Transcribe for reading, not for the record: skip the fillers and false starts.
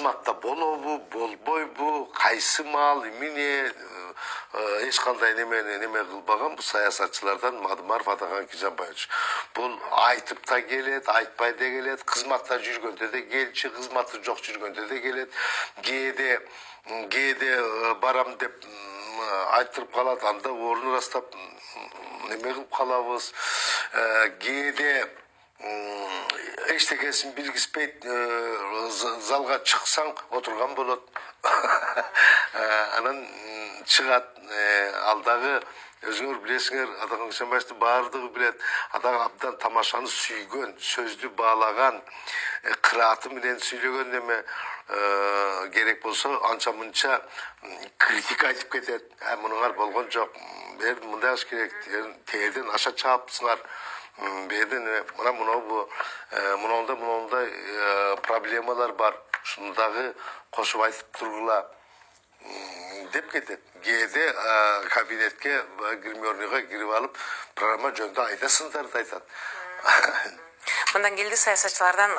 кызматта болобу болбойбу, кайсы маал эмне эч кандай неме кылбаган бул саясатчылардан Мадымаров Атаган Кижанбаевич. Бул айтып да келет, айтпай да келет, кызматта жүргөндө да келчү, кызматы жок жүргөндө да келет. Кээде барам деп айтырып калат, анда орун ырастап неме кылып калабыз. Кээде эчтекесин билгизбейт, залга чыксаң отурган болот. Анан чыгат, алдагы өзүңөр билесиңер, Атаган Кижанбаевди баардыгы билет. Атаг абдан тамашаны сүйгөн, сөздү баалаган, кырааты менен сүйлөгөн неме керек болсо анча мынча критика айтып кетет. Мунуңар болгон жок, бер мындай кылыш керек, тээрден аша чаапсыңар. Берден мындай проблемалар бар. Шуну дагы кошуп айтып тургула деп кетет. Кээде кабинетке, гримерныйга кирип алып, программа жөнүндө айтасыңдар да айтат. Мындан келди саясатчылардан